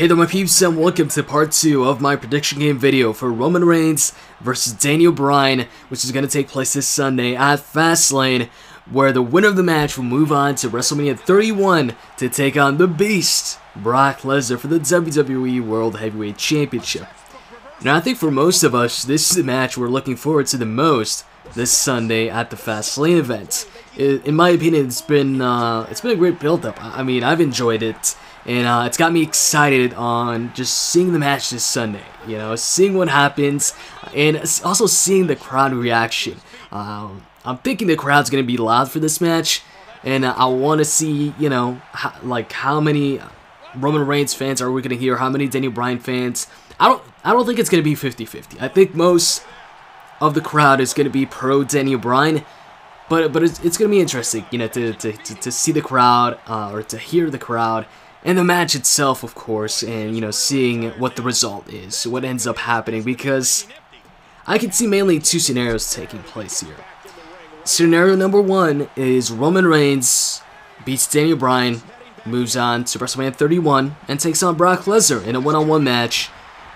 Hey there my peeps, and welcome to part 2 of my prediction game video for Roman Reigns versus Daniel Bryan, which is going to take place this Sunday at Fastlane, where the winner of the match will move on to Wrestlemania 31 to take on the Beast, Brock Lesnar, for the WWE World Heavyweight Championship. Now I think for most of us, this is the match we're looking forward to the most this Sunday at the Fastlane event. In my opinion, it's been a great build-up. I mean, I've enjoyed it. And it's got me excited on just seeing the match this Sunday, you know, seeing what happens, and also seeing the crowd reaction. I'm thinking the crowd's going to be loud for this match, and I want to see, you know, how many Roman Reigns fans are we going to hear, how many Daniel Bryan fans. I don't think it's going to be 50-50. I think most of the crowd is going to be pro Daniel Bryan, but it's going to be interesting, you know, to see the crowd, or to hear the crowd. And the match itself, of course, and, you know, seeing what the result is, what ends up happening, because I can see mainly two scenarios taking place here. Scenario number 1 is Roman Reigns beats Daniel Bryan, moves on to WrestleMania 31, and takes on Brock Lesnar in a one-on-one match,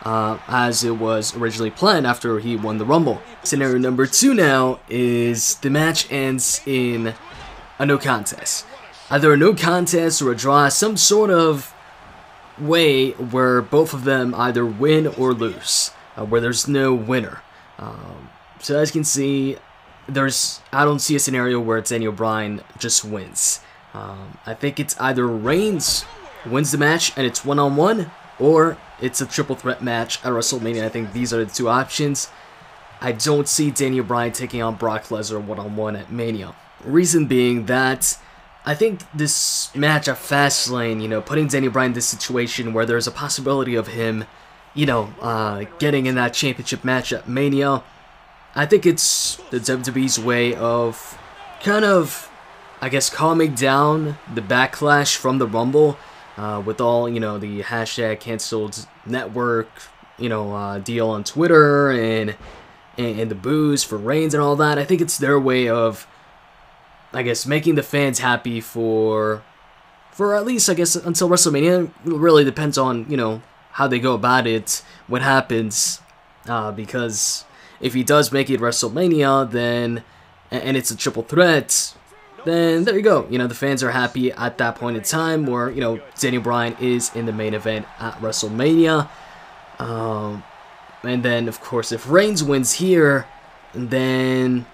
as it was originally planned after he won the Rumble. Scenario number 2 now is the match ends in a no contest. Either a no contest or a draw, some sort of way where both of them either win or lose, where there's no winner. So as you can see, I don't see a scenario where Daniel Bryan just wins. I think it's either Reigns wins the match and it's one-on-one, or it's a triple threat match at WrestleMania. I think these are the two options. I don't see Daniel Bryan taking on Brock Lesnar one-on-one at Mania. Reason being that I think this match at Fastlane, you know, putting Daniel Bryan in this situation where there's a possibility of him, you know, getting in that championship match at Mania, I think it's the WWE's way of kind of, I guess, calming down the backlash from the Rumble, with all, you know, the hashtag canceled network, you know, deal on Twitter and the boos for Reigns and all that. I think it's their way of, I guess, making the fans happy for at least, I guess, until WrestleMania. It really depends on, you know, how they go about it, what happens, because if he does make it WrestleMania, then, and it's a triple threat, then there you go. You know, the fans are happy at that point in time where, you know, Daniel Bryan is in the main event at WrestleMania. And then, of course, if Reigns wins here, then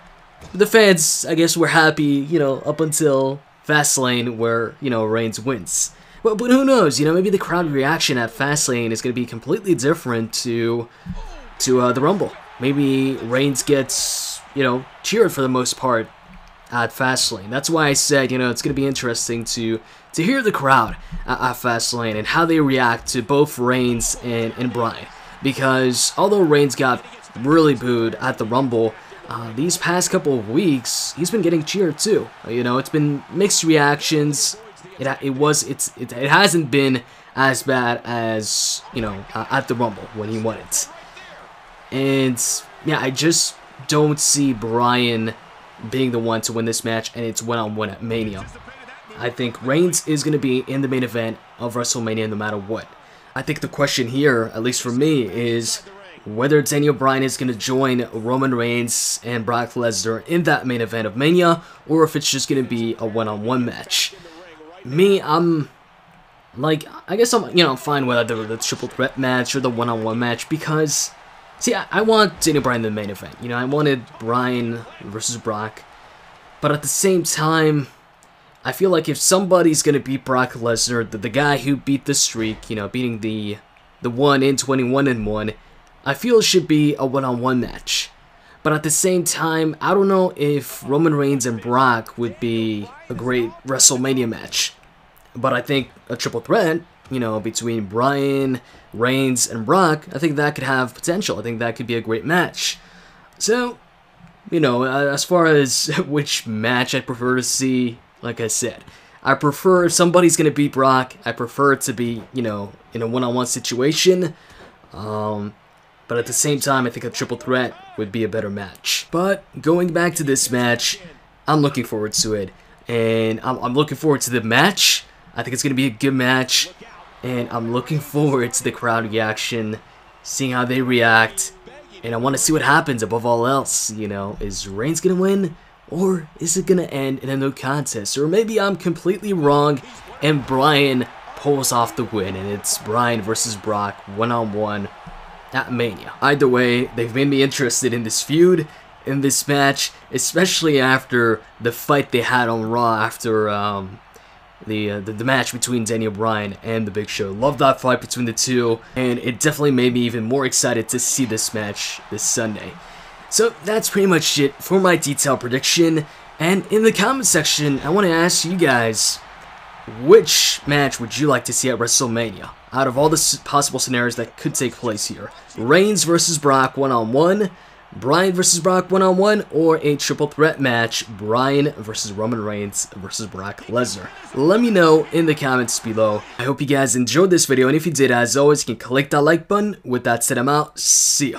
the fans, I guess, were happy, you know, up until Fastlane where, you know, Reigns wins. But who knows, you know, maybe the crowd reaction at Fastlane is going to be completely different to the Rumble. Maybe Reigns gets, you know, cheered for the most part at Fastlane. That's why I said, you know, it's going to be interesting to hear the crowd at Fastlane and how they react to both Reigns and Bryan. Because although Reigns got really booed at the Rumble, these past couple of weeks, he's been getting cheered too. You know, it's been mixed reactions. It hasn't been as bad as, you know, at the Rumble when he won it. And yeah, I just don't see Bryan being the one to win this match, and it's one-on-one at Mania. I think Reigns is going to be in the main event of WrestleMania no matter what. I think the question here, at least for me, is whether Daniel Bryan is going to join Roman Reigns and Brock Lesnar in that main event of Mania, or if it's just going to be a one-on-one match. Me, I'm like, I guess I'm, you know, fine with either the triple threat match or the one-on-one match, because, see, I want Daniel Bryan in the main event. You know, I wanted Bryan versus Brock, but at the same time, I feel like if somebody's going to beat Brock Lesnar, the guy who beat the streak, you know, beating the one in 21-1, I feel it should be a one-on-one match. But at the same time, I don't know if Roman Reigns and Brock would be a great WrestleMania match. But I think a triple threat, you know, between Bryan, Reigns, and Brock, I think that could have potential. I think that could be a great match. So, you know, as far as which match I prefer to see, like I said, I prefer, if somebody's going to beat Brock, I prefer it to be, you know, in a one-on-one situation. But at the same time, I think a triple threat would be a better match. But going back to this match, I'm looking forward to it. And I'm looking forward to the match. I think it's going to be a good match. and I'm looking forward to the crowd reaction, seeing how they react, and I want to see what happens above all else. You know, is Reigns gonna win, or is it gonna end in a no contest? Or maybe I'm completely wrong and Bryan pulls off the win and it's Bryan versus Brock one-on-one at Mania. Either way, they've made me interested in this feud, in this match, especially after the fight they had on Raw after the match between Daniel Bryan and The Big Show. Love that fight between the two, and it definitely made me even more excited to see this match this Sunday. So that's pretty much it for my detailed prediction, and in the comment section, I want to ask you guys, which match would you like to see at WrestleMania? Out of all the possible scenarios that could take place here. Reigns versus Brock one-on-one, Bryan versus Brock one-on-one, or a triple threat match, Bryan versus Roman Reigns versus Brock Lesnar. Let me know in the comments below. I hope you guys enjoyed this video, and if you did, as always, you can click that like button. With that said, I'm out. See ya.